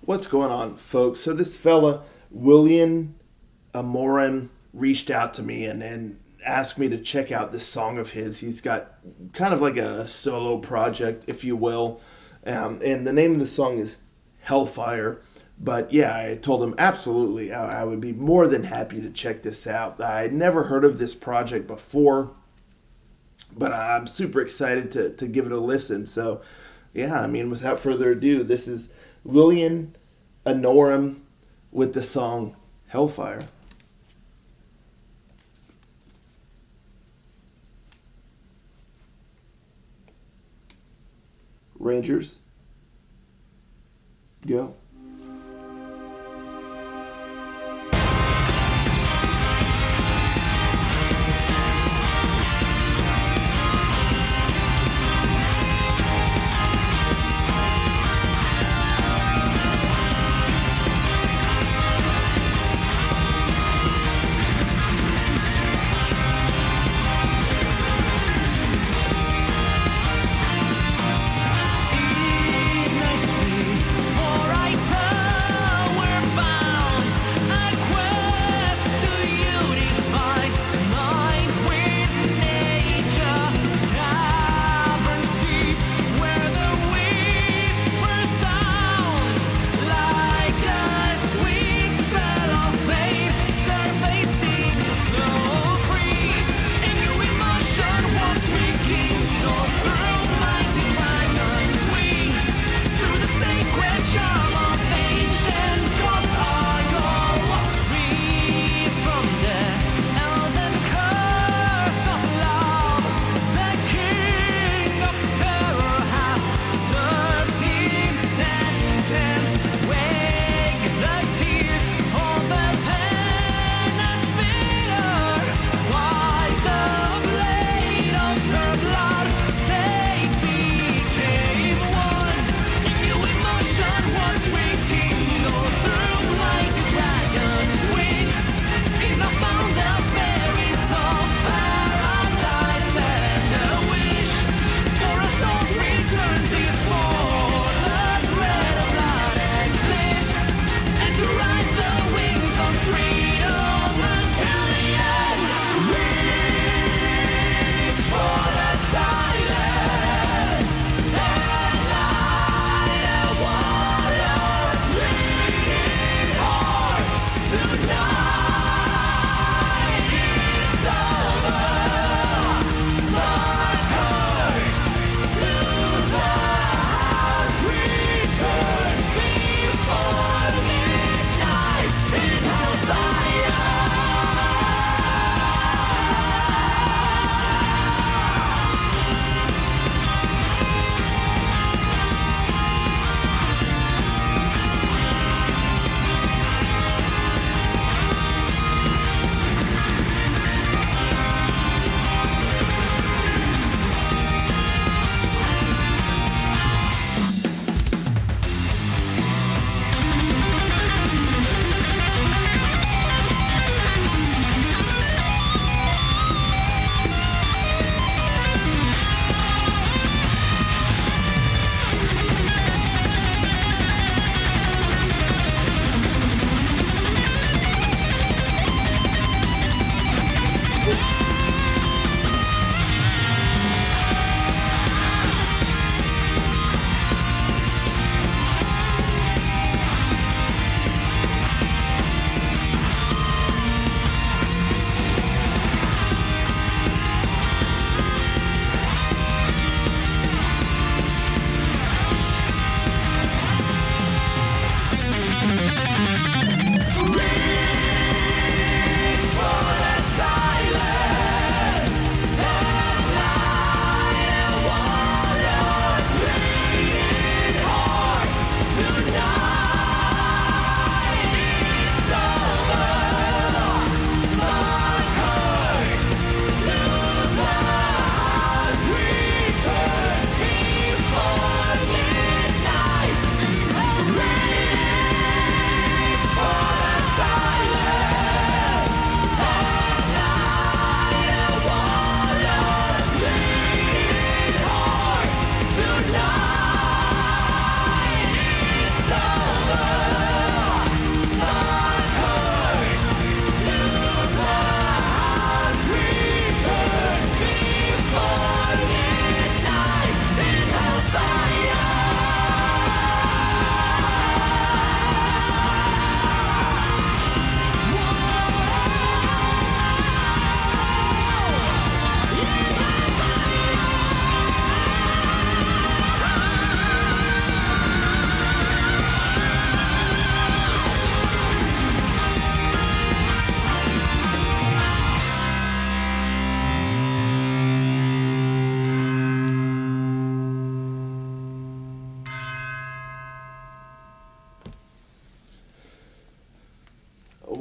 What's going on, folks? So this fella, Willian Amorim, reached out to me and asked me to check out this song of his. He's got kind of like a solo project, if you will. And the name of the song is Hellfire. But yeah, I told him absolutely I would be more than happy to check this out. I'd never heard of this project before, but I'm super excited to give it a listen. So yeah, I mean, without further ado, this is Willian Amorim with the song Hellfire. Rangers, go. Before I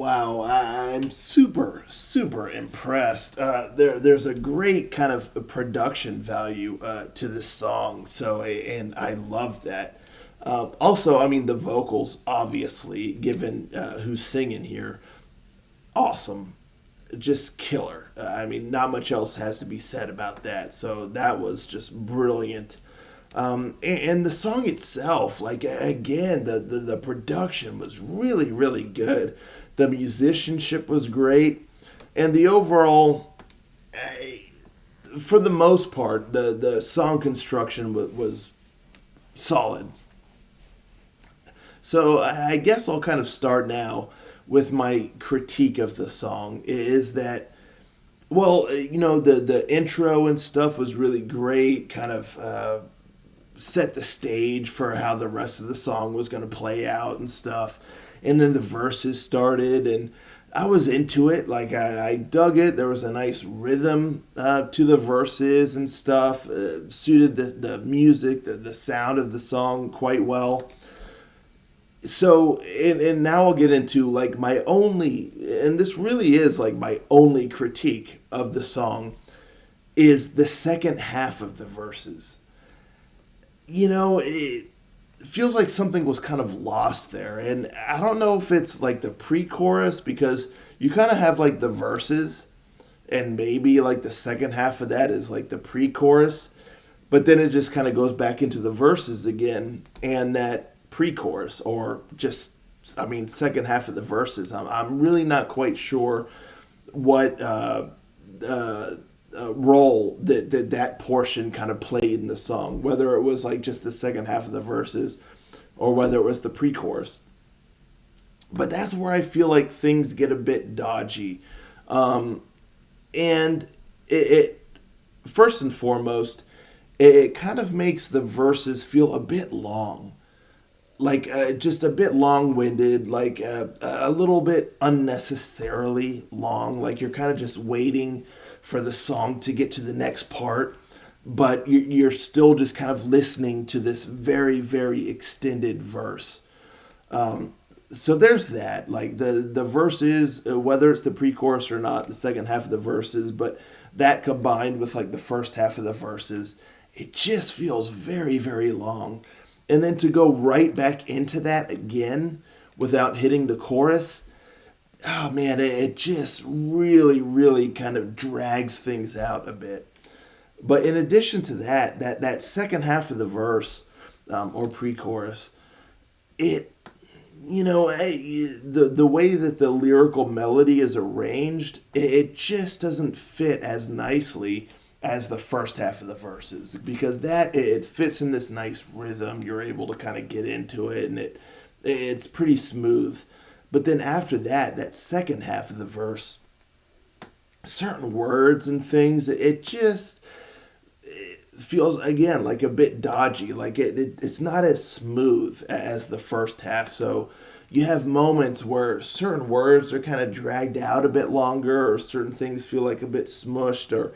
Wow, I'm super, super impressed. There's a great kind of production value to this song, and I love that. Also, I mean, the vocals, obviously, given who's singing here, awesome, just killer. I mean, not much else has to be said about that. So that was just brilliant. And the song itself, like again, the production was really, really good. The musicianship was great, and the overall, for the most part, the song construction was solid. So I guess I'll kind of start now with my critique of the song. Is that, well, the intro and stuff was really great, kind of set the stage for how the rest of the song was going to play out and stuff. And then the verses started, and I was into it. Like, I dug it. There was a nice rhythm to the verses and stuff. Suited the music, the sound of the song quite well. So, and now I'll get into like my only, and this really is like my only critique of the song, is the second half of the verses. It feels like something was kind of lost there. And I don't know if it's like the pre chorus, because you kind of have like the verses, and maybe like the second half of that is like the pre chorus, but then it just kind of goes back into the verses again, and that pre chorus, or just, I mean, second half of the verses. I'm really not quite sure what role that portion kind of played in the song, whether it was like just the second half of the verses or whether it was the pre-chorus. But that's where I feel like things get a bit dodgy. And it first and foremost, it kind of makes the verses feel a bit long. Like, just a bit long-winded, like a little bit unnecessarily long. Like, you're kind of just waiting for the song to get to the next part, but you're still just kind of listening to this very, very extended verse. So there's that. Like, the verses, whether it's the pre-chorus or not, the second half of the verses, but that combined with like the first half of the verses, it just feels very, very long. And then to go right back into that again without hitting the chorus, oh man, it just really, really kind of drags things out a bit. But in addition to that second half of the verse, or pre-chorus, it, the way that the lyrical melody is arranged, it just doesn't fit as nicely as the first half of the verses, because that, it fits in this nice rhythm. You're able to kind of get into it, and it's pretty smooth. But then after that second half of the verse, certain words and things, it just, it feels again like a bit dodgy. Like it's not as smooth as the first half. So you have moments where certain words are kind of dragged out a bit longer, or certain things feel like a bit smushed, or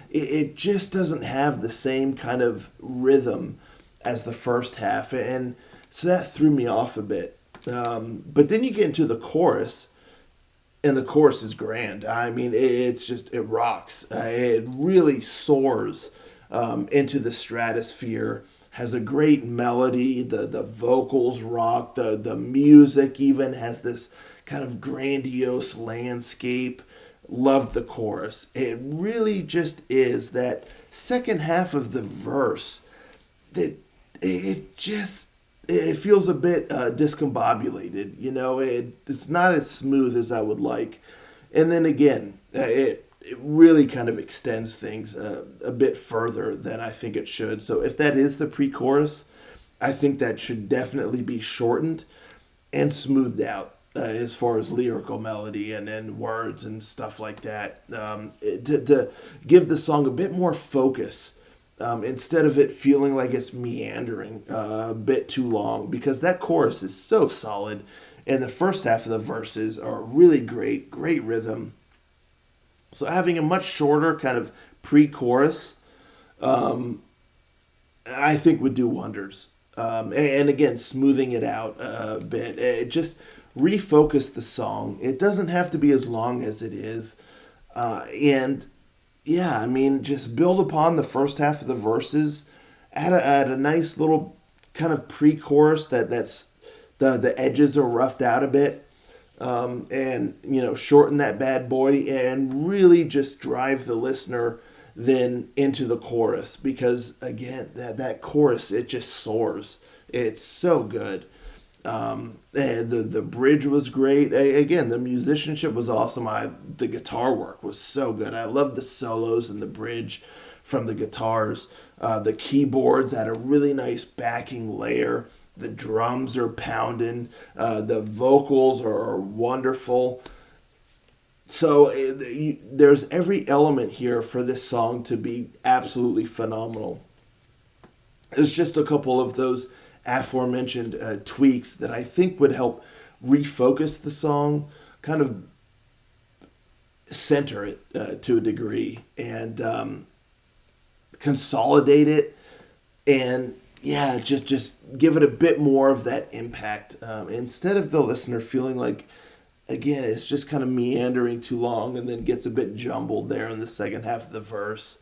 it just doesn't have the same kind of rhythm as the first half. And so that threw me off a bit. But then you get into the chorus, and the chorus is grand. I mean, it's just, it rocks. It really soars into the stratosphere, has a great melody. The vocals rock. The music even has this kind of grandiose landscape. Love the chorus. It really just is that second half of the verse that it feels a bit discombobulated. It's not as smooth as I would like. And then again, it really kind of extends things a bit further than I think it should. So if that is the pre-chorus, I think that should definitely be shortened and smoothed out. As far as lyrical melody and words and stuff like that, to give the song a bit more focus, instead of it feeling like it's meandering a bit too long, because that chorus is so solid, and the first half of the verses are really great rhythm. So having a much shorter kind of pre-chorus, I think would do wonders. and again, smoothing it out a bit. It just refocus the song. It doesn't have to be as long as it is. And yeah, I mean, just build upon the first half of the verses, add a nice little kind of pre-chorus that's the edges are roughed out a bit, and shorten that bad boy and really just drive the listener then into the chorus, because again that chorus, it just soars. It's so good. And the bridge was great. Again, the musicianship was awesome. The guitar work was so good. I loved the solos and the bridge from the guitars. The keyboards had a really nice backing layer. The drums are pounding. The vocals are wonderful. So there's every element here for this song to be absolutely phenomenal. It's just a couple of those aforementioned tweaks that I think would help refocus the song, kind of center it to a degree, and consolidate it, and yeah, just give it a bit more of that impact, instead of the listener feeling like, again, it's just kind of meandering too long and then gets a bit jumbled there in the second half of the verse.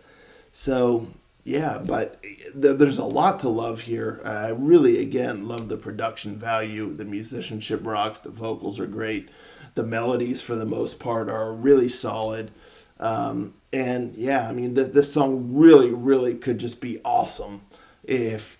So yeah, but there's a lot to love here. I really, again, love the production value. The musicianship rocks. The vocals are great. The melodies, for the most part, are really solid. And yeah, I mean, this song really, really could just be awesome if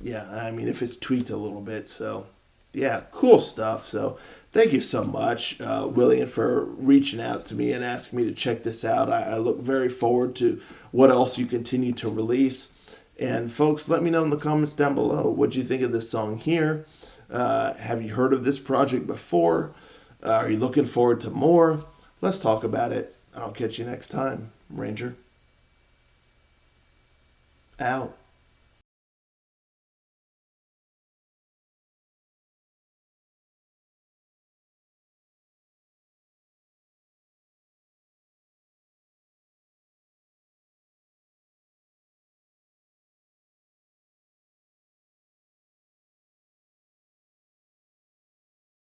it's tweaked a little bit. So yeah, cool stuff. So thank you so much, Willian, for reaching out to me and asking me to check this out. I look very forward to what else you continue to release. And folks, let me know in the comments down below what you think of this song here. Have you heard of this project before? Are you looking forward to more? Let's talk about it. I'll catch you next time. Ranger. Out.